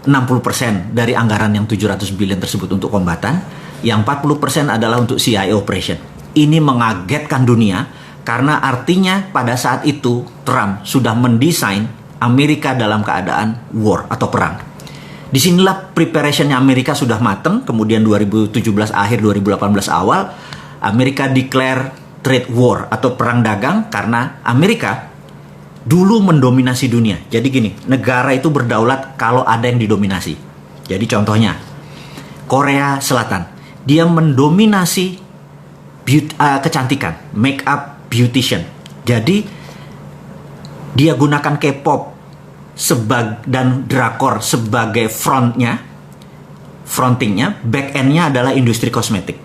60% dari anggaran yang 700 billion tersebut untuk kombatan, yang 40% adalah untuk CIA operation. Ini mengagetkan dunia karena artinya pada saat itu Trump sudah mendesain Amerika dalam keadaan war atau perang. Disinilah preparationnya Amerika sudah matang. Kemudian 2017 akhir 2018 awal Amerika declare trade war atau perang dagang karena Amerika dulu mendominasi dunia. Jadi gini, negara itu berdaulat kalau ada yang didominasi. Jadi contohnya, Korea Selatan, dia mendominasi kecantikan, make up beautician. Jadi dia gunakan K-pop dan drakor sebagai frontingnya, back endnya adalah industri kosmetik.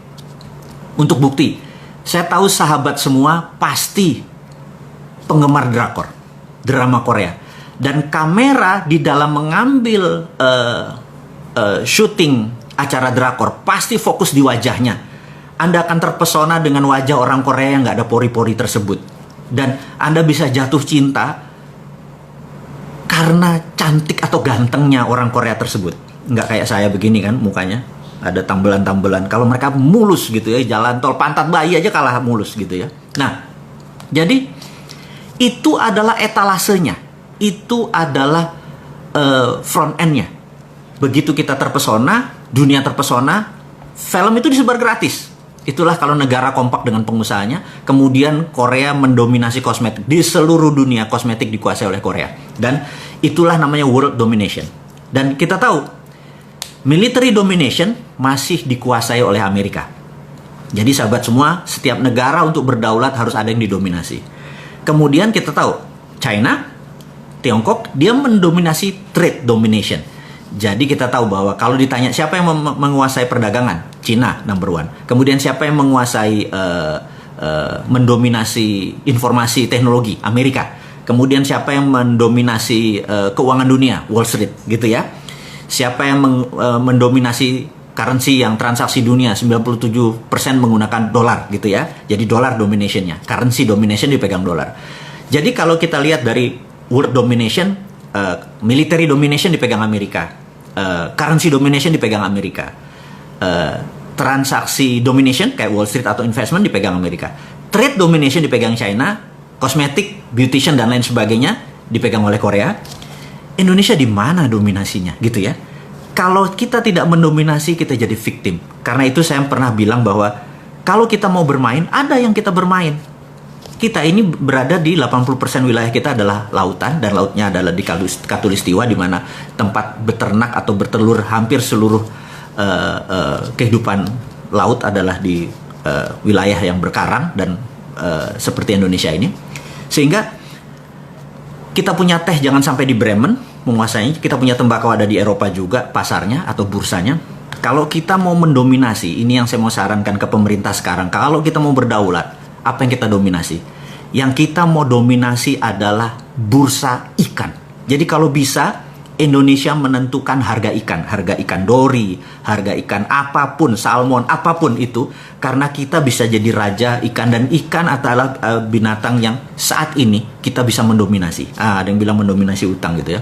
Untuk bukti, saya tahu sahabat semua pasti penggemar drakor, drama Korea, dan kamera di dalam mengambil syuting acara drakor pasti fokus di wajahnya. Anda akan terpesona dengan wajah orang Korea yang nggak ada pori-pori tersebut, dan Anda bisa jatuh cinta karena cantik atau gantengnya orang Korea tersebut. Nggak kayak saya begini kan mukanya, ada tambelan-tambelan. Kalau mereka mulus gitu ya, jalan tol pantat bayi aja kalah mulus gitu ya. Nah, jadi itu adalah etalasenya, itu adalah front end-nya. Begitu kita terpesona, dunia terpesona, film itu disebar gratis. Itulah kalau negara kompak dengan pengusahanya. Kemudian Korea mendominasi kosmetik. Di seluruh dunia kosmetik dikuasai oleh Korea. Dan itulah namanya world domination. Dan kita tahu, military domination masih dikuasai oleh Amerika. Jadi sahabat semua, setiap negara untuk berdaulat harus ada yang didominasi. Kemudian kita tahu, China, Tiongkok, dia mendominasi trade domination. Jadi kita tahu bahwa kalau ditanya siapa yang menguasai perdagangan, Cina number one. Kemudian siapa yang menguasai mendominasi informasi teknologi, Amerika. Kemudian siapa yang mendominasi keuangan dunia, Wall Street, gitu ya. Siapa yang mendominasi currency yang transaksi dunia, 97% menggunakan dolar, gitu ya. Jadi dolar dominationnya, currency domination dipegang dolar. Jadi kalau kita lihat dari world domination, military domination dipegang Amerika, currency domination dipegang Amerika, transaksi domination kayak Wall Street atau investment dipegang Amerika, trade domination dipegang China, kosmetik, beautician dan lain sebagainya dipegang oleh Korea. Indonesia di mana dominasinya gitu ya? Kalau kita tidak mendominasi, kita jadi victim. Karena itu saya pernah bilang bahwa kalau kita mau bermain, ada yang kita bermain. Kita ini berada di 80% wilayah kita adalah lautan, dan lautnya adalah di Khatulistiwa, di mana tempat beternak atau bertelur hampir seluruh kehidupan laut adalah di wilayah yang berkarang dan seperti Indonesia ini. Sehingga kita punya teh jangan sampai di Bremen menguasainya, kita punya tembakau ada di Eropa juga pasarnya atau bursanya. Kalau kita mau mendominasi, ini yang saya mau sarankan ke pemerintah sekarang, kalau kita mau berdaulat, apa yang kita dominasi? Yang kita mau dominasi adalah bursa ikan. Jadi kalau bisa, Indonesia menentukan harga ikan dori, harga ikan apapun, salmon, apapun itu, karena kita bisa jadi raja ikan, dan ikan adalah binatang yang saat ini kita bisa mendominasi. Ada yang bilang mendominasi utang gitu ya.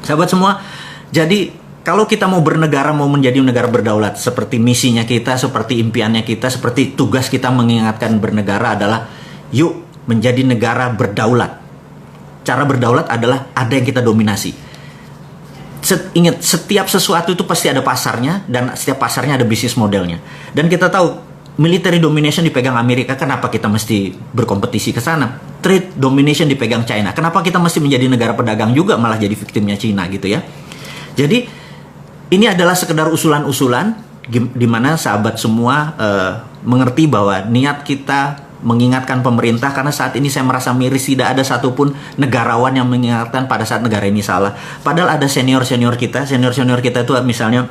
Sahabat semua, jadi kalau kita mau bernegara, mau menjadi negara berdaulat, seperti misinya kita, seperti impiannya kita, seperti tugas kita mengingatkan bernegara adalah, yuk menjadi negara berdaulat. Cara berdaulat adalah ada yang kita dominasi. Ingat, setiap sesuatu itu pasti ada pasarnya, dan setiap pasarnya ada bisnis modelnya. Dan kita tahu, military domination dipegang Amerika, kenapa kita mesti berkompetisi ke sana? Trade domination dipegang China, kenapa kita mesti menjadi negara pedagang juga, malah jadi victimnya China gitu ya. Jadi, ini adalah sekedar usulan-usulan di mana sahabat semua mengerti bahwa niat kita mengingatkan pemerintah, karena saat ini saya merasa miris tidak ada satupun negarawan yang mengingatkan pada saat negara ini salah. Padahal ada senior-senior kita itu misalnya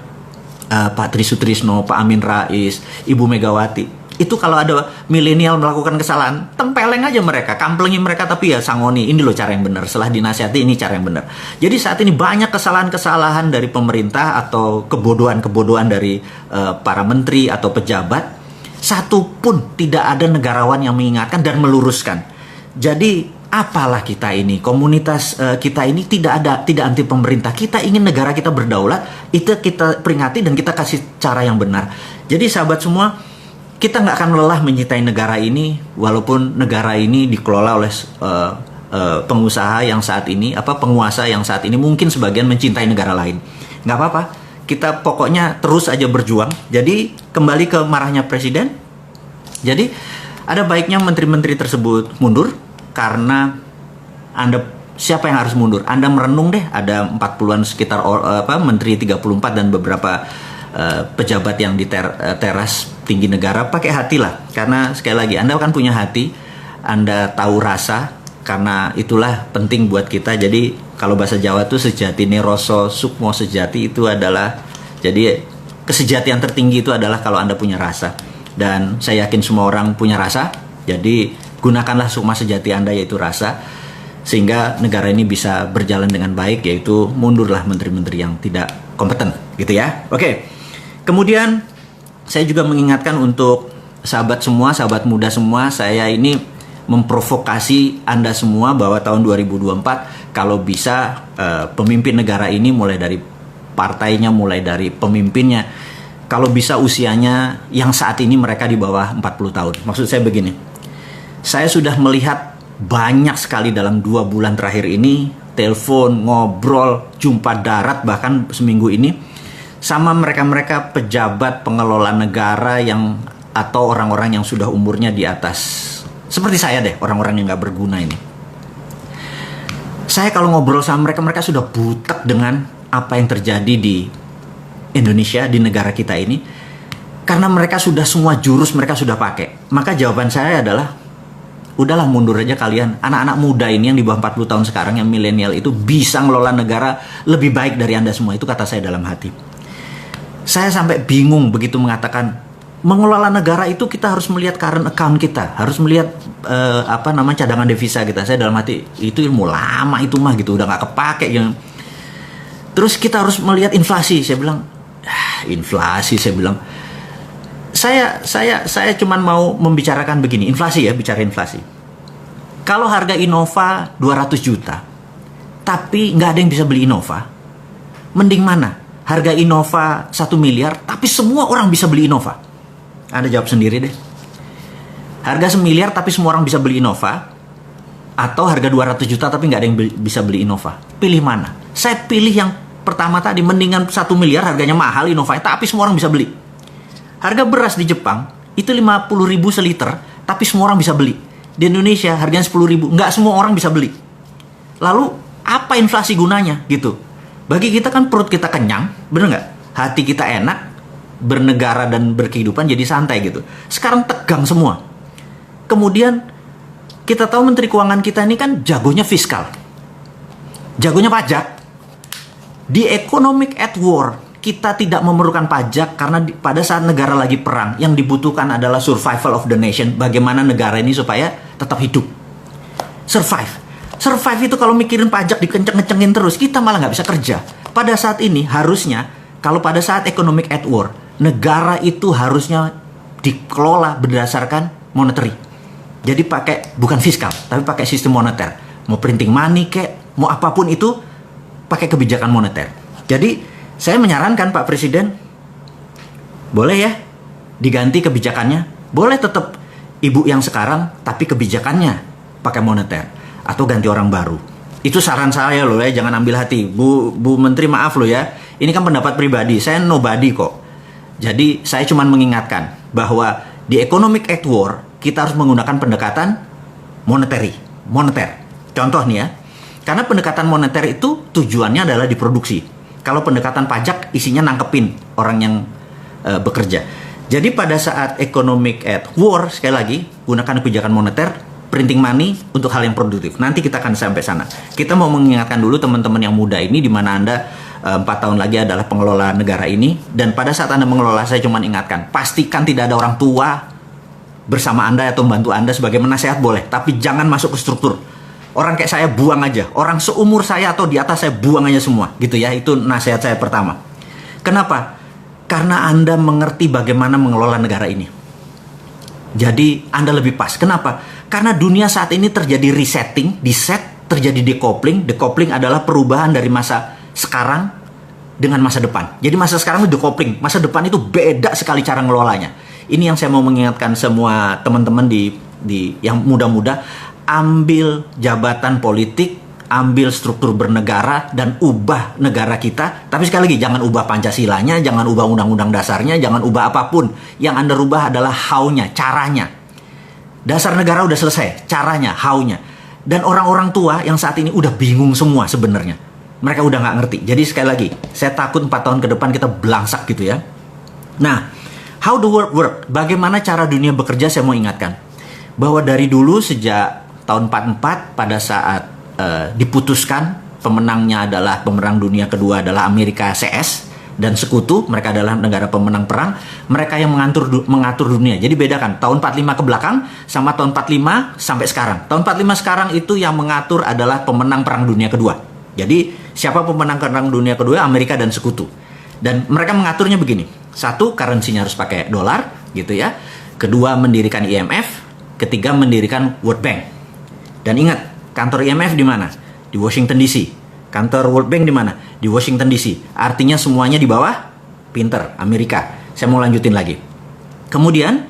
Pak Tri Sutrisno, Pak Amin Rais, Ibu Megawati. Itu kalau ada milenial melakukan kesalahan, tempeleng aja mereka, kamplengi mereka, tapi ya sangoni, ini loh cara yang benar. Setelah dinasihati, ini cara yang benar. Jadi saat ini banyak kesalahan-kesalahan dari pemerintah atau kebodohan-kebodohan dari para menteri atau pejabat. Satu pun tidak ada negarawan yang mengingatkan dan meluruskan. Jadi apalah kita ini, komunitas kita ini tidak anti pemerintah. Kita ingin negara kita berdaulat, itu kita peringati dan kita kasih cara yang benar. Jadi sahabat semua, kita nggak akan lelah mencintai negara ini, walaupun negara ini dikelola oleh pengusaha yang saat ini, penguasa yang saat ini mungkin sebagian mencintai negara lain. Nggak apa-apa, kita pokoknya terus aja berjuang. Jadi kembali ke marahnya presiden. Jadi ada baiknya menteri-menteri tersebut mundur. Karena siapa yang harus mundur? Anda merenung deh, ada 40-an sekitar menteri 34 dan beberapa pejabat yang di teras tinggi negara. Pakai hati lah, karena sekali lagi Anda kan punya hati, Anda tahu rasa, karena itulah penting buat kita. Jadi kalau bahasa Jawa tuh sejati neroso sukmo sejati itu adalah, jadi kesejatian tertinggi itu adalah kalau Anda punya rasa. Dan saya yakin semua orang punya rasa. Jadi gunakanlah sukma sejati Anda, yaitu rasa, sehingga negara ini bisa berjalan dengan baik, yaitu mundurlah menteri-menteri yang tidak kompeten, gitu ya. Oke. Kemudian saya juga mengingatkan untuk sahabat semua, sahabat muda semua, saya ini memprovokasi Anda semua bahwa tahun 2024 kalau bisa pemimpin negara ini, mulai dari partainya, mulai dari pemimpinnya, kalau bisa usianya yang saat ini mereka di bawah 40 tahun. Maksud saya begini, saya sudah melihat banyak sekali dalam 2 bulan terakhir ini, telepon, ngobrol, jumpa darat bahkan seminggu ini, sama mereka-mereka pejabat pengelola negara yang atau orang-orang yang sudah umurnya di atas, seperti saya deh, orang-orang yang gak berguna ini. Saya kalau ngobrol sama mereka sudah butek dengan apa yang terjadi di Indonesia, di negara kita ini, karena mereka sudah semua jurus mereka sudah pakai. Maka jawaban saya adalah, udahlah mundur aja kalian. Anak-anak muda ini yang di bawah 40 tahun sekarang, yang milenial itu bisa ngelola negara lebih baik dari Anda semua. Itu kata saya dalam hati. Saya sampai bingung begitu mengatakan, mengelola negara itu kita harus melihat current account kita, harus melihat cadangan devisa kita. Saya dalam hati, itu ilmu lama itu mah gitu, udah gak kepake gitu. Terus kita harus melihat inflasi. Saya bilang, inflasi, saya bilang. Saya cuman mau membicarakan begini, inflasi ya, bicara inflasi. Kalau harga Innova 200 juta, tapi nggak ada yang bisa beli Innova, mending mana? Harga Innova 1 miliar, tapi semua orang bisa beli Innova. Anda jawab sendiri deh. Harga 1 miliar, tapi semua orang bisa beli Innova, atau harga 200 juta, tapi nggak ada yang bisa beli Innova. Pilih mana? Saya pilih yang pertama tadi, mendingan 1 miliar harganya mahal Innova, tapi semua orang bisa beli. Harga beras di Jepang itu 50.000 seliter, tapi semua orang bisa beli. Di Indonesia harganya 10.000, nggak semua orang bisa beli. Lalu apa inflasi gunanya gitu? Bagi kita kan perut kita kenyang, bener nggak? Hati kita enak, bernegara dan berkehidupan jadi santai gitu. Sekarang tegang semua. Kemudian kita tahu Menteri Keuangan kita ini kan jagonya fiskal, jagonya pajak. Di economic at war, kita tidak memerlukan pajak karena pada saat negara lagi perang, yang dibutuhkan adalah survival of the nation. Bagaimana negara ini supaya tetap hidup. Survive itu kalau mikirin pajak dikenceng-kencengin terus, kita malah nggak bisa kerja. Pada saat ini harusnya, kalau pada saat economic at war, negara itu harusnya dikelola berdasarkan monetary. Jadi bukan fiskal, tapi pakai sistem moneter. Mau printing money kek, mau apapun itu, pakai kebijakan moneter. Jadi saya menyarankan Pak Presiden, boleh ya diganti kebijakannya. Boleh tetap ibu yang sekarang, tapi kebijakannya pakai moneter. Atau ganti orang baru. Itu saran saya loh ya, jangan ambil hati. Bu Menteri maaf loh ya, ini kan pendapat pribadi, saya nobody kok. Jadi saya cuma mengingatkan bahwa di economic at war, kita harus menggunakan pendekatan moneter. Contoh nih ya, karena pendekatan moneter itu tujuannya adalah diproduksi. Kalau pendekatan pajak isinya nangkepin orang yang bekerja. Jadi pada saat economic at war, sekali lagi, gunakan kebijakan moneter, printing money untuk hal yang produktif. Nanti kita akan sampai sana. Kita mau mengingatkan dulu teman-teman yang muda ini, di mana Anda 4 tahun lagi adalah pengelola negara ini. Dan pada saat Anda mengelola, saya cuma ingatkan, pastikan tidak ada orang tua bersama Anda atau membantu Anda sebagai penasehat boleh. Tapi jangan masuk ke struktur. Orang kayak saya buang aja. Orang seumur saya atau di atas saya buang aja semua. Gitu ya, itu nasihat saya pertama. Kenapa? Karena Anda mengerti bagaimana mengelola negara ini. Jadi Anda lebih pas. Kenapa? Karena dunia saat ini terjadi resetting, terjadi decoupling. Decoupling adalah perubahan dari masa sekarang dengan masa depan. Jadi masa sekarang itu decoupling, masa depan itu beda sekali cara ngelolanya. Ini yang saya mau mengingatkan semua teman-teman di yang muda-muda, ambil jabatan politik, ambil struktur bernegara, dan ubah negara kita. Tapi sekali lagi, jangan ubah Pancasilanya, jangan ubah undang-undang dasarnya, jangan ubah apapun. Yang Anda rubah adalah how-nya, caranya. Dasar negara udah selesai, caranya, how-nya. Dan orang-orang tua yang saat ini udah bingung semua sebenarnya. Mereka udah nggak ngerti. Jadi sekali lagi, saya takut 4 tahun ke depan kita belangsak gitu ya. Nah, how the world work? Bagaimana cara dunia bekerja, saya mau ingatkan. Bahwa dari dulu sejak tahun 44 pada saat diputuskan pemenangnya adalah pemenang dunia kedua adalah Amerika CS dan sekutu, mereka adalah negara pemenang perang, mereka yang mengatur dunia. Jadi bedakan tahun 45 ke belakang sama tahun 45 sampai sekarang. Tahun 45 sekarang itu yang mengatur adalah pemenang perang dunia kedua. Jadi siapa pemenang perang dunia kedua? Amerika dan sekutu. Dan mereka mengaturnya begini. Satu, currency-nya harus pakai dolar gitu ya. Kedua, mendirikan IMF. Ketiga, mendirikan World Bank. Dan ingat, kantor IMF di mana? Di Washington DC. Kantor World Bank di mana? Di Washington DC. Artinya semuanya di bawah pinter Amerika. Saya mau lanjutin lagi. Kemudian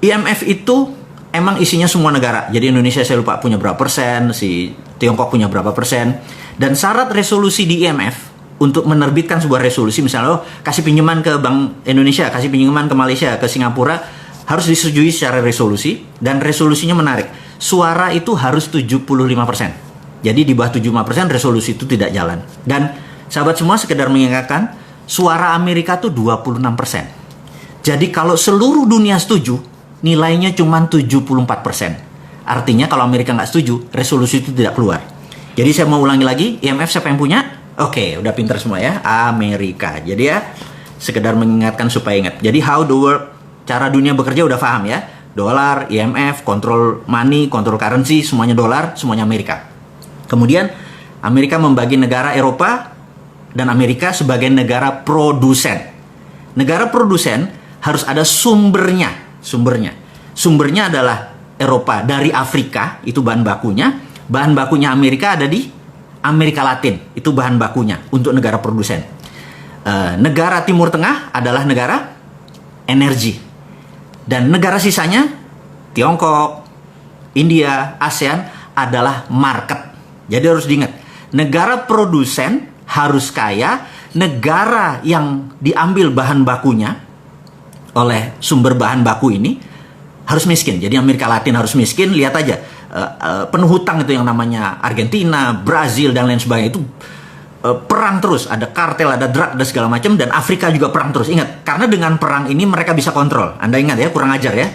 IMF itu emang isinya semua negara. Jadi Indonesia saya lupa punya berapa persen, si Tiongkok punya berapa persen. Dan syarat resolusi di IMF untuk menerbitkan sebuah resolusi, misalnya kasih pinjaman ke Bank Indonesia, kasih pinjaman ke Malaysia, ke Singapura, harus disetujui secara resolusi. Dan resolusinya menarik. Suara itu harus 75%. Jadi di bawah 75% resolusi itu tidak jalan. Dan sahabat semua sekedar mengingatkan, suara Amerika tuh 26%. Jadi kalau seluruh dunia setuju, nilainya cuma 74%. Artinya kalau Amerika nggak setuju, resolusi itu tidak keluar. Jadi saya mau ulangi lagi, IMF siapa yang punya? Oke, udah pinter semua ya, Amerika. Jadi ya, sekedar mengingatkan supaya ingat. Jadi how the world, cara dunia bekerja udah paham ya. Dolar, IMF, kontrol money, kontrol currency, semuanya dolar, semuanya Amerika. Kemudian Amerika membagi negara Eropa dan Amerika sebagai negara produsen. Negara produsen harus ada sumbernya. Sumbernya adalah Eropa dari Afrika, itu bahan bakunya. Bahan bakunya Amerika ada di Amerika Latin, itu bahan bakunya untuk negara produsen. Negara Timur Tengah adalah negara energi. Dan negara sisanya, Tiongkok, India, ASEAN adalah market. Jadi harus diingat, negara produsen harus kaya, negara yang diambil bahan bakunya oleh sumber bahan baku ini harus miskin. Jadi Amerika Latin harus miskin, lihat aja. Penuh hutang itu yang namanya Argentina, Brazil, dan lain sebagainya itu perang terus, ada kartel, ada drug, ada segala macam, dan Afrika juga perang terus. Ingat, karena dengan perang ini mereka bisa kontrol. Anda ingat ya, kurang ajar ya.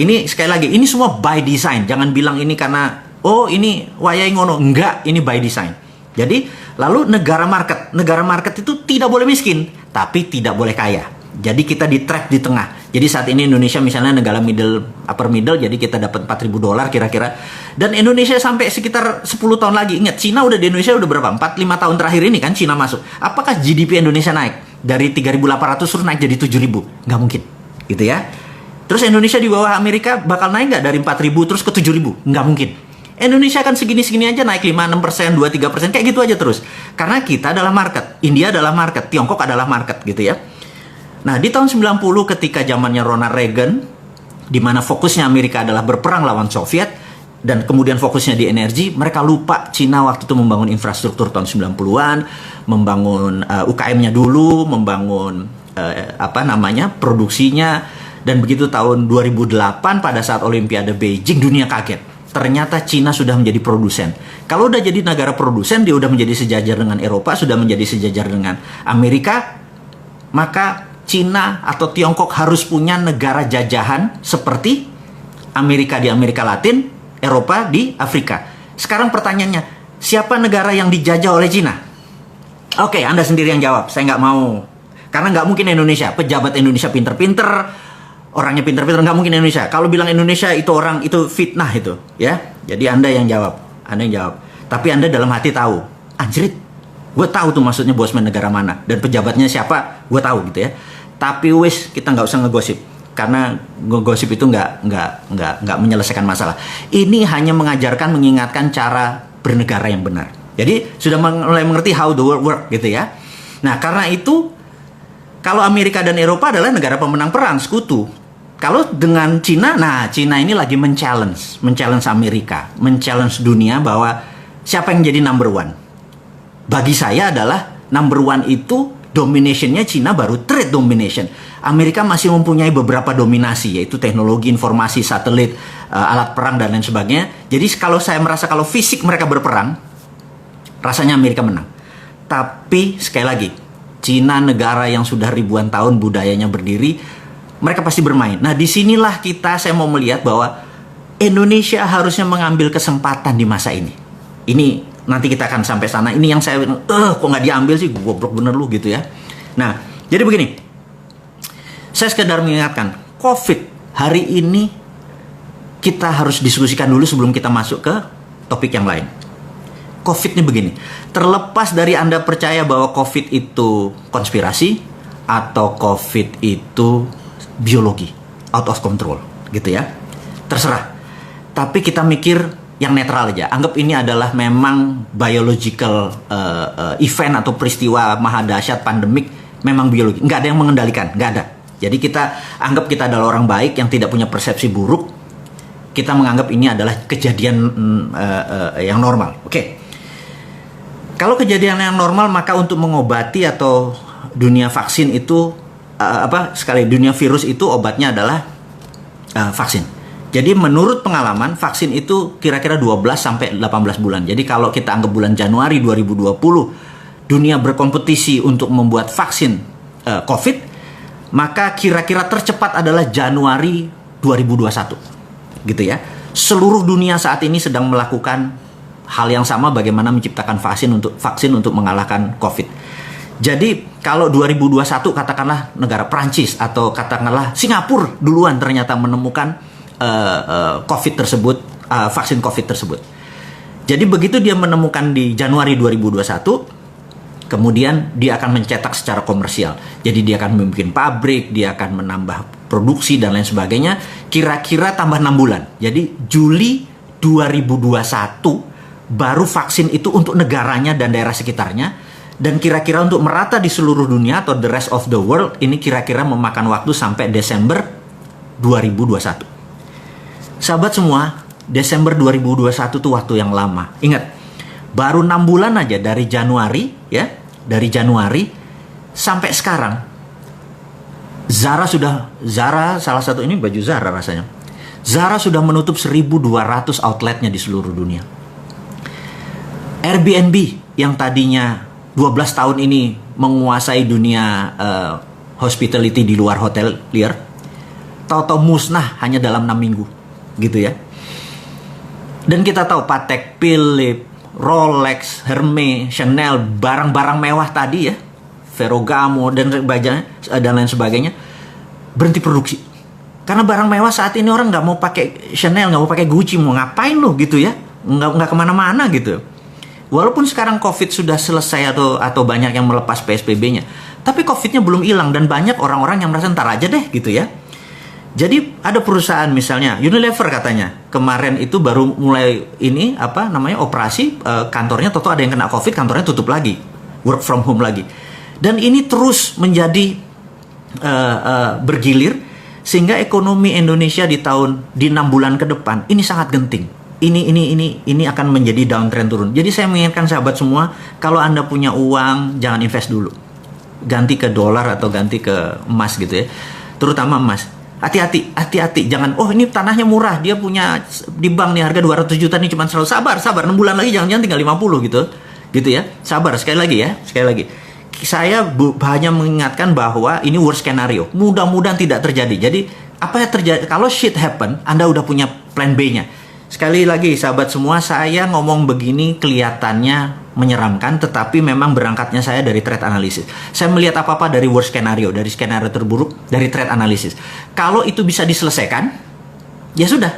Ini sekali lagi, ini semua by design. Jangan bilang ini karena ini wayai ngono. Enggak, ini by design. Jadi, lalu negara market itu tidak boleh miskin, tapi tidak boleh kaya. Jadi kita di track di tengah. Jadi saat ini Indonesia misalnya negara upper middle, jadi kita dapat $4.000 kira-kira. Dan Indonesia sampai sekitar 10 tahun lagi. Ingat, Cina udah di Indonesia udah berapa? 4-5 tahun terakhir ini kan Cina masuk. Apakah GDP Indonesia naik? Dari 3.800 terus naik jadi 7.000? Nggak mungkin. Gitu ya. Terus Indonesia di bawah Amerika bakal naik nggak dari 4.000 terus ke 7.000? Nggak mungkin. Indonesia kan segini-segini aja naik 5-6%, 2-3%, kayak gitu aja terus. Karena kita adalah market. India adalah market. Tiongkok adalah market gitu ya. Nah, di tahun 90 ketika zamannya Ronald Reagan, di mana fokusnya Amerika adalah berperang lawan Soviet, dan kemudian fokusnya di energi, mereka lupa Cina waktu itu membangun infrastruktur tahun 90-an, membangun UKM-nya dulu, membangun produksinya, dan begitu tahun 2008 pada saat Olimpiade Beijing, dunia kaget. Ternyata Cina sudah menjadi produsen. Kalau udah jadi negara produsen, dia udah menjadi sejajar dengan Eropa, sudah menjadi sejajar dengan Amerika, maka Cina atau Tiongkok harus punya negara jajahan seperti Amerika di Amerika Latin, Eropa di Afrika. Sekarang pertanyaannya, siapa negara yang dijajah oleh Cina? Oke, Anda sendiri yang jawab. Saya nggak mau. Karena nggak mungkin Indonesia. Pejabat Indonesia pinter-pinter, orangnya pinter-pinter, nggak mungkin Indonesia. Kalau bilang Indonesia itu orang, itu fitnah itu. Ya, jadi Anda yang jawab. Tapi Anda dalam hati tahu, anjrit, gue tahu tuh maksudnya bosman negara mana. Dan pejabatnya siapa, gue tahu gitu ya. Tapi kita nggak usah ngegosip. karena gosip itu nggak menyelesaikan masalah. Ini hanya mengajarkan, mengingatkan cara bernegara yang benar. Jadi sudah mulai mengerti how the world work gitu ya. Nah karena itu, kalau Amerika dan Eropa adalah negara pemenang perang, sekutu. Kalau dengan Cina, nah Cina ini lagi men-challenge Amerika, men-challenge dunia bahwa siapa yang jadi number one. Bagi saya adalah number one itu dominationnya Cina baru trade domination. Amerika masih mempunyai beberapa dominasi, yaitu teknologi, informasi, satelit, alat perang, dan lain sebagainya. Jadi kalau saya merasa kalau fisik mereka berperang, rasanya Amerika menang. Tapi sekali lagi, Cina negara yang sudah ribuan tahun budayanya berdiri, mereka pasti bermain. Nah disinilah saya mau melihat bahwa Indonesia harusnya mengambil kesempatan di masa ini. Ini nanti kita akan sampai sana. Ini yang saya kok nggak diambil sih, goblok bener lu gitu ya. Nah jadi begini, saya sekedar mengingatkan, COVID hari ini kita harus diskusikan dulu sebelum kita masuk ke topik yang lain. COVID ini begini, terlepas dari Anda percaya bahwa COVID itu konspirasi atau COVID itu biologi, out of control, gitu ya. Terserah. Tapi kita mikir yang netral aja. Anggap ini adalah memang biological event atau peristiwa maha dahsyat pandemik, memang biologi. Nggak ada yang mengendalikan, nggak ada. Jadi kita anggap kita adalah orang baik yang tidak punya persepsi buruk. Kita menganggap ini adalah kejadian yang normal. Oke. Kalau kejadian yang normal, maka untuk mengobati atau dunia vaksin itu dunia virus itu obatnya adalah vaksin. Jadi menurut pengalaman, vaksin itu kira-kira 12 sampai 18 bulan. Jadi kalau kita anggap bulan Januari 2020 dunia berkompetisi untuk membuat vaksin COVID, maka kira-kira tercepat adalah Januari 2021. Gitu ya. Seluruh dunia saat ini sedang melakukan hal yang sama, bagaimana menciptakan vaksin untuk mengalahkan COVID. Jadi kalau 2021 katakanlah negara Prancis atau katakanlah Singapura duluan ternyata menemukan COVID tersebut, vaksin COVID tersebut. Jadi begitu dia menemukan di Januari 2021, kemudian dia akan mencetak secara komersial. Jadi dia akan membuat pabrik, dia akan menambah produksi dan lain sebagainya. Kira-kira tambah 6 bulan. Jadi Juli 2021 baru vaksin itu untuk negaranya dan daerah sekitarnya. Dan kira-kira untuk merata di seluruh dunia atau the rest of the world, ini kira-kira memakan waktu sampai Desember 2021. Sahabat semua, Desember 2021 itu waktu yang lama. Ingat, baru 6 bulan aja dari Januari, ya, dari Januari sampai sekarang. Zara salah satu ini baju Zara rasanya. Zara sudah menutup 1.200 outletnya di seluruh dunia. Airbnb yang tadinya 12 tahun ini menguasai dunia hospitality di luar hotel liar, tahu-tahu musnah hanya dalam 6 minggu. Gitu ya. Dan kita tahu Patek Philippe, Rolex, Hermes, Chanel, barang-barang mewah tadi ya, Ferragamo dan lain sebagainya berhenti produksi. Karena barang mewah saat ini orang nggak mau pakai Chanel, nggak mau pakai Gucci, mau ngapain lo gitu ya, nggak kemana-mana gitu. Walaupun sekarang COVID sudah selesai atau banyak yang melepas PSBB-nya, tapi COVID-nya belum hilang dan banyak orang-orang yang merasa ntar aja deh gitu ya. Jadi ada perusahaan misalnya Unilever katanya kemarin itu baru mulai operasi kantornya, toto ada yang kena COVID, kantornya tutup lagi, work from home lagi, dan ini terus menjadi bergilir sehingga ekonomi Indonesia di 6 bulan ke depan ini sangat genting. Ini akan menjadi downtrend turun. Jadi saya mengingatkan sahabat semua, kalau Anda punya uang jangan invest dulu, ganti ke dolar atau ganti ke emas gitu ya, terutama emas. Hati-hati, jangan, ini tanahnya murah, dia punya di bank nih harga 200 juta nih, cuma selalu sabar 6 bulan lagi jangan tinggal 50 gitu ya, sabar. Sekali lagi saya hanya mengingatkan bahwa ini worst scenario, mudah-mudahan tidak terjadi. Jadi apa yang terjadi kalau shit happen, Anda udah punya plan B-nya. Sekali lagi sahabat semua, saya ngomong begini kelihatannya menyeramkan, tetapi memang berangkatnya saya dari trade analysis. Saya melihat apa-apa dari worst scenario, dari skenario terburuk, dari trade analysis. Kalau itu bisa diselesaikan, ya sudah,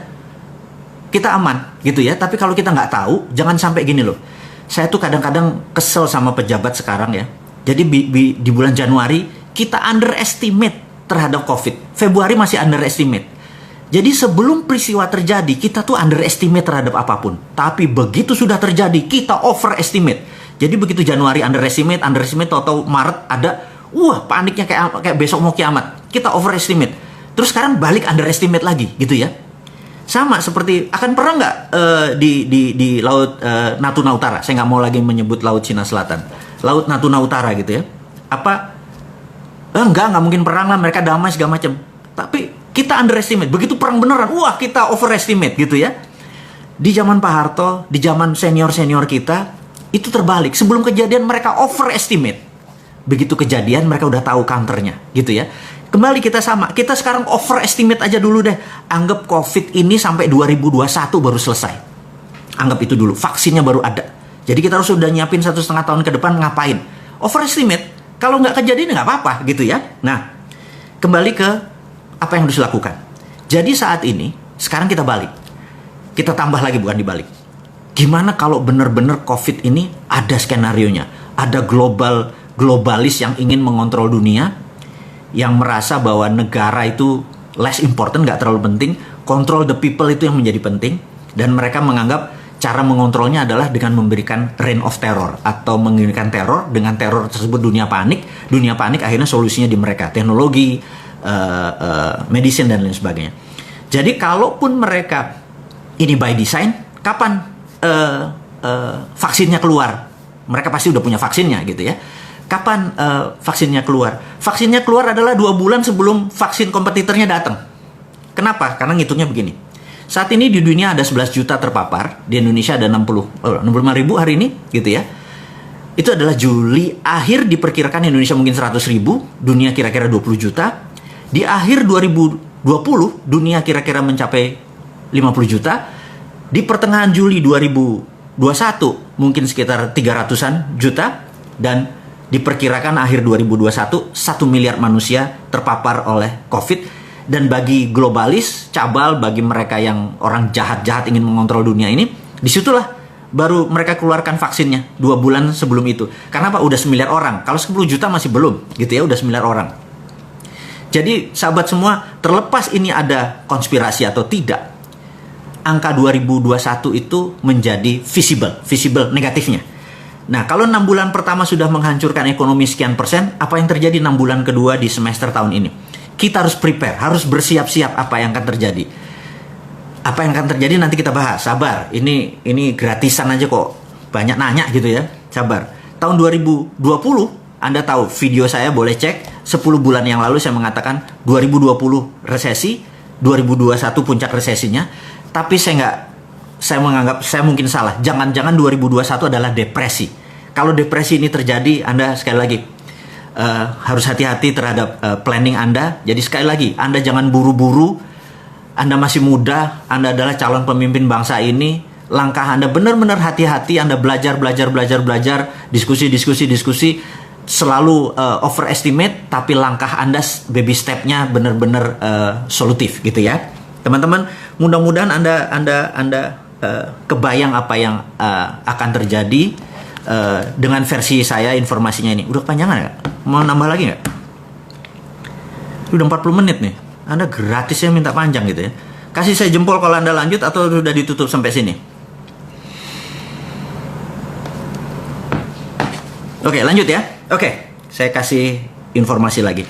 kita aman gitu ya. Tapi kalau kita nggak tahu, jangan sampai gini loh. Saya tuh kadang-kadang kesel sama pejabat sekarang ya. Jadi di bulan Januari kita underestimate terhadap COVID. Februari masih underestimate. Jadi sebelum peristiwa terjadi, kita tuh underestimate terhadap apapun. Tapi begitu sudah terjadi, kita overestimate. Jadi begitu Januari underestimate, tahu-tahu Maret ada, wah paniknya kayak besok mau kiamat. Kita overestimate. Terus sekarang balik underestimate lagi, gitu ya. Sama seperti, akan pernah nggak di Laut Natuna Utara? Saya nggak mau lagi menyebut Laut Cina Selatan. Laut Natuna Utara gitu ya. Enggak mungkin perang lah, mereka damai segala macam. Tapi kita underestimate. Begitu perang beneran, wah kita overestimate gitu ya. Di zaman Pak Harto, di zaman senior-senior kita, itu terbalik. Sebelum kejadian mereka overestimate. Begitu kejadian mereka udah tahu counternya gitu ya. Kembali kita sama. Kita sekarang overestimate aja dulu deh. Anggap COVID ini sampai 2021 baru selesai. Anggap itu dulu. Vaksinnya baru ada. Jadi kita harus udah nyiapin 1,5 tahun ke depan ngapain. Overestimate. Kalau nggak kejadian nggak apa-apa gitu ya. Nah, kembali ke apa yang harus dilakukan. Jadi saat ini, sekarang kita balik. Kita tambah lagi, bukan dibalik. Gimana kalau benar-benar COVID ini ada skenarionya. Ada globalis yang ingin mengontrol dunia, yang merasa bahwa negara itu less important, nggak terlalu penting. Control the people itu yang menjadi penting. Dan mereka menganggap cara mengontrolnya adalah dengan memberikan reign of terror atau mengirimkan teror. Dengan teror tersebut dunia panik akhirnya solusinya di mereka, teknologi, medicine dan lain sebagainya. Jadi kalaupun mereka ini by design, kapan vaksinnya keluar? Mereka pasti udah punya vaksinnya gitu ya. Kapan vaksinnya keluar? Vaksinnya keluar adalah 2 bulan sebelum vaksin kompetitornya datang. Kenapa? Karena ngitungnya begini. Saat ini di dunia ada 11 juta terpapar, di Indonesia ada 65 ribu hari ini, gitu ya. Itu adalah Juli, akhir diperkirakan Indonesia mungkin 100 ribu, dunia kira-kira 20 juta. Di akhir 2020, dunia kira-kira mencapai 50 juta. Di pertengahan Juli 2021, mungkin sekitar 300-an juta. Dan diperkirakan akhir 2021, 1 miliar manusia terpapar oleh COVID. Dan bagi globalis, cabal, bagi mereka yang orang jahat-jahat ingin mengontrol dunia ini, disitulah baru mereka keluarkan vaksinnya 2 bulan sebelum itu. Karena apa? Udah 9 orang. Kalau 10 juta masih belum, gitu ya, udah 9 orang. Jadi sahabat semua, terlepas ini ada konspirasi atau tidak, angka 2021 itu menjadi visible negatifnya. Nah, kalau 6 bulan pertama sudah menghancurkan ekonomi sekian persen, apa yang terjadi 6 bulan kedua di semester tahun ini? Kita harus prepare, harus bersiap-siap apa yang akan terjadi. Apa yang akan terjadi nanti kita bahas. Sabar, ini gratisan aja kok. Banyak nanya gitu ya. Sabar. Tahun 2020, Anda tahu video saya boleh cek. 10 bulan yang lalu saya mengatakan 2020 resesi, 2021 puncak resesinya. Tapi saya menganggap saya mungkin salah. Jangan-jangan 2021 adalah depresi. Kalau depresi ini terjadi, Anda sekali lagi harus hati-hati terhadap planning Anda. Jadi sekali lagi, Anda jangan buru-buru. Anda masih muda, Anda adalah calon pemimpin bangsa ini. Langkah Anda benar-benar hati-hati. Anda belajar, diskusi. Selalu overestimate, tapi langkah Anda baby step-nya benar-benar solutif gitu ya. Teman-teman, mudah-mudahan Anda kebayang apa yang akan terjadi dengan versi saya informasinya ini. Udah kepanjangan nggak? Mau nambah lagi nggak? Udah 40 menit nih. Anda gratis ya minta panjang gitu ya. Kasih saya jempol kalau Anda lanjut atau sudah ditutup sampai sini. Oke, lanjut ya. Oke, saya kasih informasi lagi.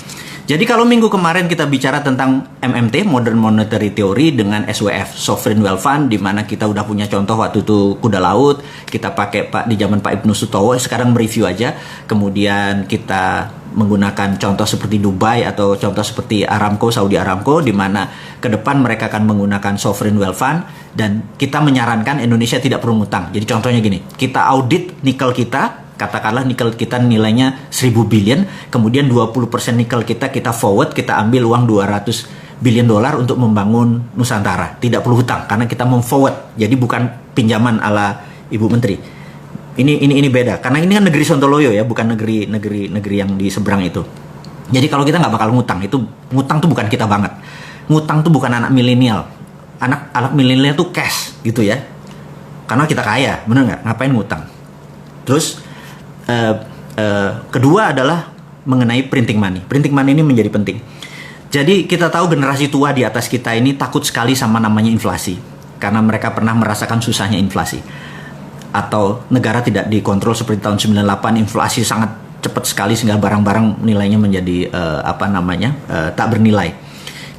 Jadi kalau minggu kemarin kita bicara tentang MMT, Modern Monetary Theory, dengan SWF, Sovereign Wealth Fund, di mana kita udah punya contoh waktu itu kuda laut, kita pakai di zaman Pak Ibnu Sutowo, sekarang mereview aja. Kemudian kita menggunakan contoh seperti Dubai atau contoh seperti Aramco, Saudi Aramco, di mana ke depan mereka akan menggunakan Sovereign Wealth Fund, dan kita menyarankan Indonesia tidak perlu ngutang. Jadi contohnya gini, kita audit nikel kita, katakanlah nikel kita nilainya 1000 billion, kemudian 20% nikel kita forward, kita ambil uang 200 billion dolar untuk membangun Nusantara. Tidak perlu hutang karena kita forward. Jadi bukan pinjaman ala Ibu Menteri. Ini beda karena ini kan negeri Sontoloyo ya, bukan negeri yang di seberang itu. Jadi kalau kita nggak bakal ngutang, itu ngutang tuh bukan kita banget. Ngutang tuh bukan anak milenial. Anak milenial tuh cash gitu ya. Karena kita kaya, bener nggak? Ngapain ngutang? Terus kedua adalah mengenai printing money. Printing money ini menjadi penting. Jadi kita tahu generasi tua di atas kita ini takut sekali sama namanya inflasi. Karena mereka pernah merasakan susahnya inflasi. Atau negara tidak dikontrol seperti tahun 98, inflasi sangat cepat sekali sehingga barang-barang nilainya menjadi tak bernilai.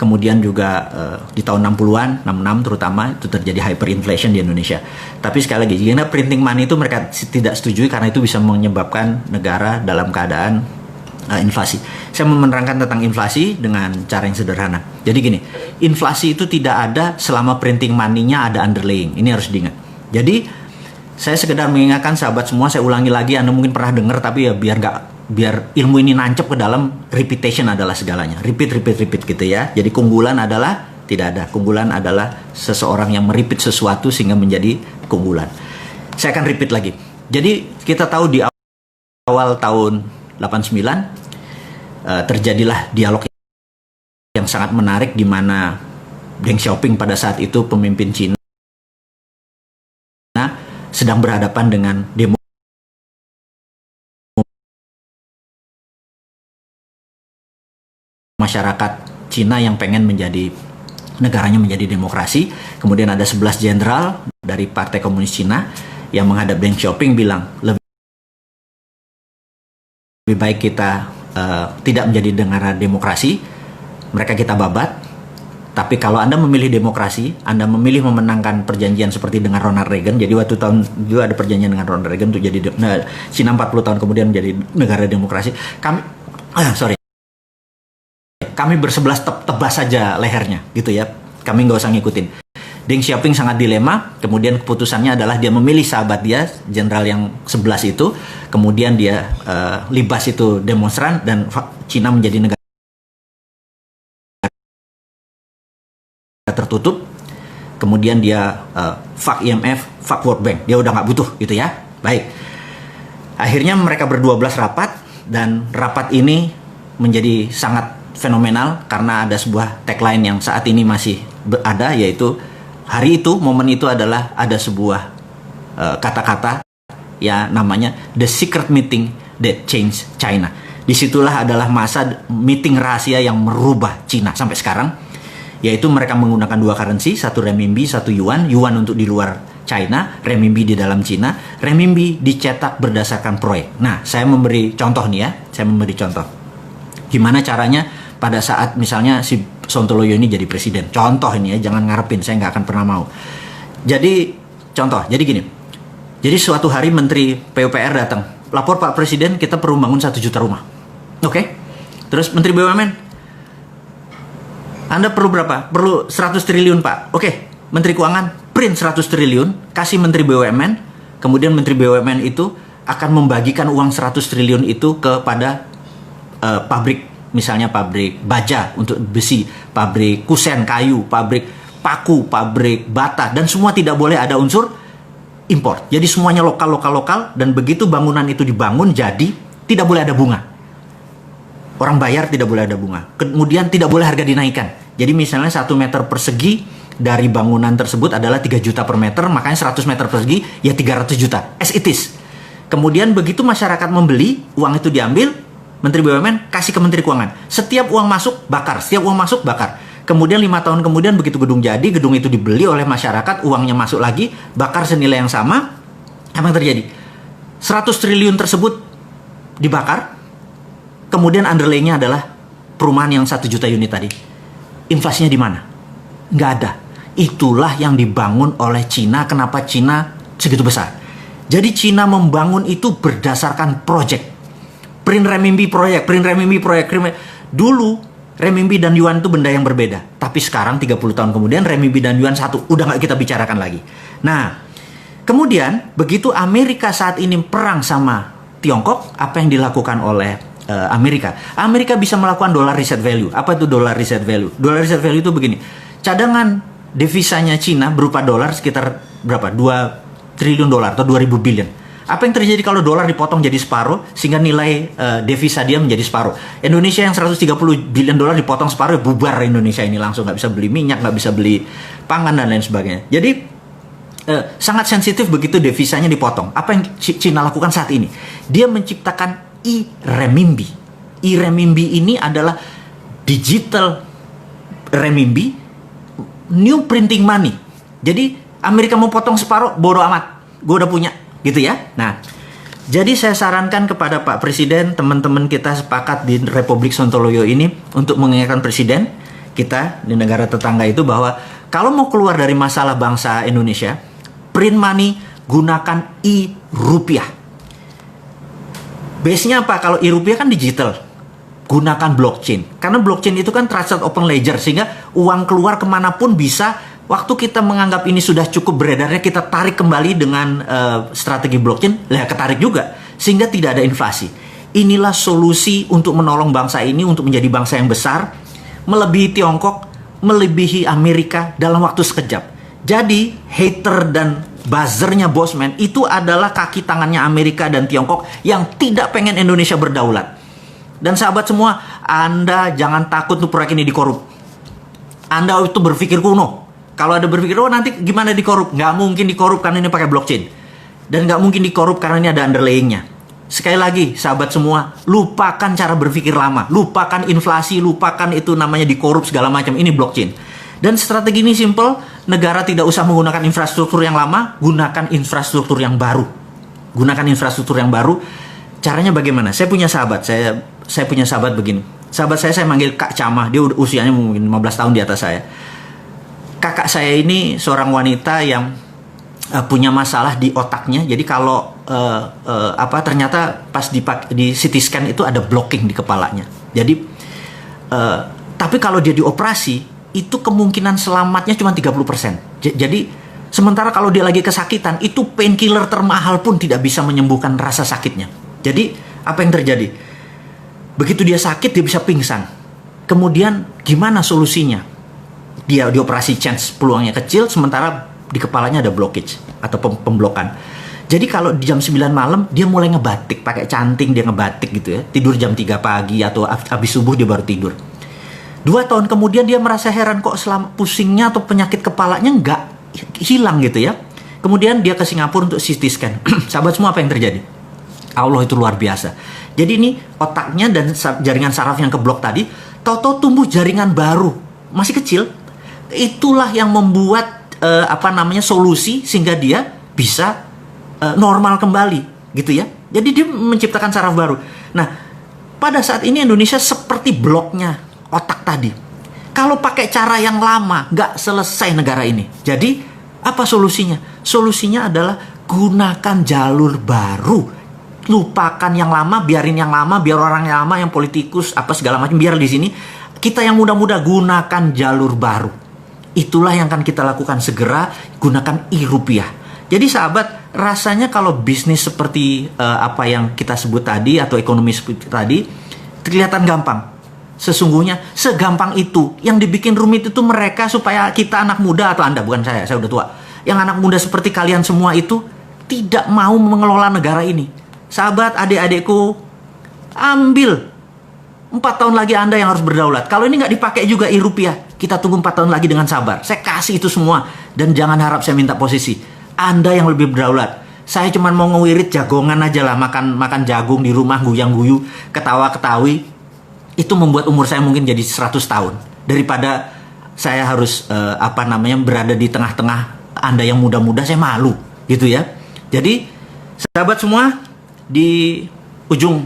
Kemudian juga di tahun 60-an, 66 terutama, itu terjadi hyperinflation di Indonesia. Tapi sekali lagi, karena printing money itu mereka tidak setujui karena itu bisa menyebabkan negara dalam keadaan inflasi. Saya mau menerangkan tentang inflasi dengan cara yang sederhana. Jadi gini, inflasi itu tidak ada selama printing money-nya ada underlying. Ini harus diingat. Jadi, saya sekedar mengingatkan sahabat semua, saya ulangi lagi, Anda mungkin pernah dengar, tapi ya biar ilmu ini nancep ke dalam, repetition adalah segalanya. Repeat gitu ya. Jadi keunggulan adalah tidak ada. Keunggulan adalah seseorang yang merepeat sesuatu sehingga menjadi keunggulan. Saya akan repeat lagi. Jadi kita tahu di awal tahun 89 terjadilah dialog yang sangat menarik di mana Deng Xiaoping pada saat itu pemimpin Cina sedang berhadapan dengan demo masyarakat Cina yang pengen negaranya menjadi demokrasi. Kemudian ada 11 jenderal dari Partai Komunis Cina yang menghadap Deng Xiaoping bilang, lebih baik kita tidak menjadi negara demokrasi, mereka kita babat. Tapi kalau Anda memilih demokrasi, Anda memilih memenangkan perjanjian seperti dengan Ronald Reagan. Jadi waktu tahun itu ada perjanjian dengan Ronald Reagan untuk jadi Cina 40 tahun kemudian menjadi negara demokrasi. Kami bersebelas tebas saja lehernya, gitu ya. Kami nggak usah ngikutin. Deng Xiaoping sangat dilema. Kemudian keputusannya adalah dia memilih sahabat dia, jenderal yang 11 itu. Kemudian dia libas itu demonstran dan Cina menjadi negara tertutup. Kemudian dia fuck IMF, fuck World Bank. Dia udah nggak butuh, gitu ya. Baik. Akhirnya mereka berdua-belas rapat dan rapat ini menjadi sangat fenomenal karena ada sebuah tagline yang saat ini masih ada, yaitu hari itu, momen itu adalah ada sebuah kata-kata ya namanya The Secret Meeting That Changed China. Disitulah adalah masa meeting rahasia yang merubah Cina sampai sekarang, yaitu mereka menggunakan dua currency, satu renminbi, satu yuan. Yuan untuk di luar China, renminbi di dalam Cina. Renminbi dicetak berdasarkan proyek. Nah, saya memberi contoh nih ya, gimana caranya pada saat misalnya si Sontoloyo ini jadi presiden. Contoh ini ya, jangan ngarepin, saya nggak akan pernah mau. Jadi contoh, jadi gini. Jadi suatu hari Menteri PUPR datang, lapor Pak Presiden, kita perlu bangun 1 juta rumah. Oke? Terus Menteri BUMN, Anda perlu berapa? Perlu 100 triliun Pak. Oke, Menteri Keuangan, print 100 triliun, kasih Menteri BUMN, kemudian Menteri BUMN itu akan membagikan uang 100 triliun itu kepada pabrik. Misalnya pabrik baja untuk besi, pabrik kusen kayu, pabrik paku, pabrik bata, dan semua tidak boleh ada unsur impor. Jadi semuanya lokal, dan begitu bangunan itu dibangun jadi tidak boleh ada bunga. Orang bayar tidak boleh ada bunga. Kemudian tidak boleh harga dinaikkan. Jadi misalnya 1 meter persegi dari bangunan tersebut adalah 3 juta per meter, makanya 100 meter persegi ya 300 juta. As it is. Kemudian begitu masyarakat membeli, uang itu diambil, Menteri BUMN kasih ke Menteri Keuangan. Setiap uang masuk, bakar. Setiap uang masuk, bakar. Kemudian 5 tahun kemudian begitu gedung jadi, gedung itu dibeli oleh masyarakat, uangnya masuk lagi, bakar senilai yang sama. Apa yang terjadi? 100 triliun tersebut dibakar. Kemudian underlying-nya adalah perumahan yang 1 juta unit tadi. Inflasinya di mana? Nggak ada. Itulah yang dibangun oleh Cina. Kenapa Cina segitu besar? Jadi Cina membangun itu berdasarkan project. Print renminbi proyek. Dulu renminbi dan yuan itu benda yang berbeda. Tapi sekarang 30 tahun kemudian renminbi dan yuan satu. Udah nggak kita bicarakan lagi. Nah, kemudian begitu Amerika saat ini perang sama Tiongkok, apa yang dilakukan oleh Amerika? Amerika bisa melakukan dollar reserve value. Apa itu dollar reserve value? Dollar reserve value itu begini. Cadangan devisanya Cina berupa dolar sekitar berapa? 2 triliun dolar atau 2000 billion. Apa yang terjadi kalau dolar dipotong jadi separuh sehingga nilai devisa dia menjadi separuh? Indonesia yang 130 billion dolar dipotong separuh, bubar Indonesia ini langsung, nggak bisa beli minyak, nggak bisa beli pangan dan lain sebagainya. Jadi sangat sensitif begitu devisanya dipotong. Apa yang Cina lakukan saat ini? Dia menciptakan e-renminbi. E-renminbi ini adalah digital renminbi, new printing money. Jadi Amerika mau potong separuh, bodo amat, gue udah punya, gitu ya. Nah, jadi saya sarankan kepada Pak Presiden, teman-teman kita sepakat di Republik Sontoloyo ini untuk mengingatkan Presiden kita di negara tetangga itu bahwa kalau mau keluar dari masalah bangsa Indonesia, print money, gunakan e-rupiah. Base-nya apa? Kalau e-rupiah kan digital, gunakan blockchain. Karena blockchain itu kan trusted open ledger, sehingga uang keluar kemanapun bisa. Waktu kita menganggap ini sudah cukup beredarnya, kita tarik kembali dengan strategi blockchain, ketarik juga, sehingga tidak ada inflasi. Inilah solusi untuk menolong bangsa ini untuk menjadi bangsa yang besar, melebihi Tiongkok, melebihi Amerika dalam waktu sekejap. Jadi hater dan buzzernya Bosman itu adalah kaki tangannya Amerika dan Tiongkok yang tidak pengen Indonesia berdaulat. Dan sahabat semua, Anda jangan takut tuh proyek ini dikorup. Anda itu berpikir kuno. Kalau ada berpikir, oh nanti gimana dikorup? Nggak mungkin dikorup karena ini pakai blockchain. Dan nggak mungkin dikorup karena ini ada underlayingnya. Sekali lagi, sahabat semua, lupakan cara berpikir lama. Lupakan inflasi, lupakan itu namanya dikorup segala macam. Ini blockchain. Dan strategi ini simple, negara tidak usah menggunakan infrastruktur yang lama, gunakan infrastruktur yang baru. Gunakan infrastruktur yang baru. Caranya bagaimana? Saya punya sahabat, saya punya sahabat begini. Sahabat saya manggil Kak Camah, dia usianya mungkin 15 tahun di atas saya. Kakak saya ini seorang wanita yang punya masalah di otaknya. Jadi kalau ternyata pas di CT scan itu ada blocking di kepalanya. Jadi tapi kalau dia dioperasi itu kemungkinan selamatnya cuma 30%. Jadi sementara kalau dia lagi kesakitan, itu painkiller termahal pun tidak bisa menyembuhkan rasa sakitnya. Jadi apa yang terjadi? Begitu dia sakit, dia bisa pingsan. Kemudian gimana solusinya? Dia dioperasi, chance peluangnya kecil, sementara di kepalanya ada blockage atau pemblokan. Jadi kalau di jam 9 malam dia mulai ngebatik, pakai canting dia ngebatik gitu ya. Tidur jam 3 pagi atau habis subuh dia baru tidur. 2 tahun kemudian dia merasa heran kok selama pusingnya atau penyakit kepalanya nggak hilang gitu ya. Kemudian dia ke Singapura untuk CT scan. Sahabat semua, apa yang terjadi? Allah itu luar biasa. Jadi ini otaknya dan jaringan saraf yang keblok tadi, tahu-tahu tumbuh jaringan baru, masih kecil. Itulah yang membuat solusi sehingga dia bisa normal kembali gitu ya. Jadi dia menciptakan saraf baru. Nah, pada saat ini Indonesia seperti bloknya otak tadi. Kalau pakai cara yang lama nggak selesai negara ini. Jadi apa solusinya? Solusinya adalah gunakan jalur baru. Lupakan yang lama, biarin yang lama, biar orang yang lama, yang politikus apa segala macam biar di sini. Kita yang muda-muda gunakan jalur baru. Itulah yang akan kita lakukan segera, gunakan e-rupiah. Jadi sahabat, rasanya kalau bisnis seperti apa yang kita sebut tadi atau ekonomi seperti tadi kelihatan gampang. Sesungguhnya segampang itu. Yang dibikin rumit itu mereka supaya kita anak muda atau Anda, bukan saya udah tua. Yang anak muda seperti kalian semua itu tidak mau mengelola negara ini. Sahabat, adik-adikku, ambil 4 tahun lagi Anda yang harus berdaulat. Kalau ini nggak dipakai juga e-rupiah, kita tunggu 4 tahun lagi dengan sabar. Saya kasih itu semua. Dan jangan harap saya minta posisi. Anda yang lebih berdaulat. Saya cuma mau ngewirit jagongan aja lah. Makan jagung di rumah, guyang-guyu, ketawa-ketawi. Itu membuat umur saya mungkin jadi 100 tahun. Daripada saya harus berada di tengah-tengah Anda yang muda-muda, saya malu. Gitu ya. Jadi, sahabat semua, di ujung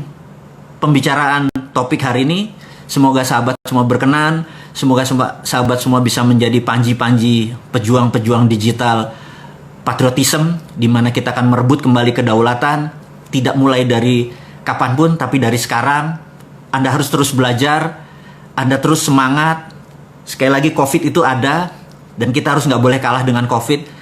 pembicaraan topik hari ini, semoga sahabat semua berkenan, semoga sahabat semua bisa menjadi panji-panji pejuang-pejuang digital patriotism, di mana kita akan merebut kembali kedaulatan, tidak mulai dari kapanpun, tapi dari sekarang. Anda harus terus belajar, Anda terus semangat. Sekali lagi, COVID itu ada, dan kita harus nggak boleh kalah dengan COVID.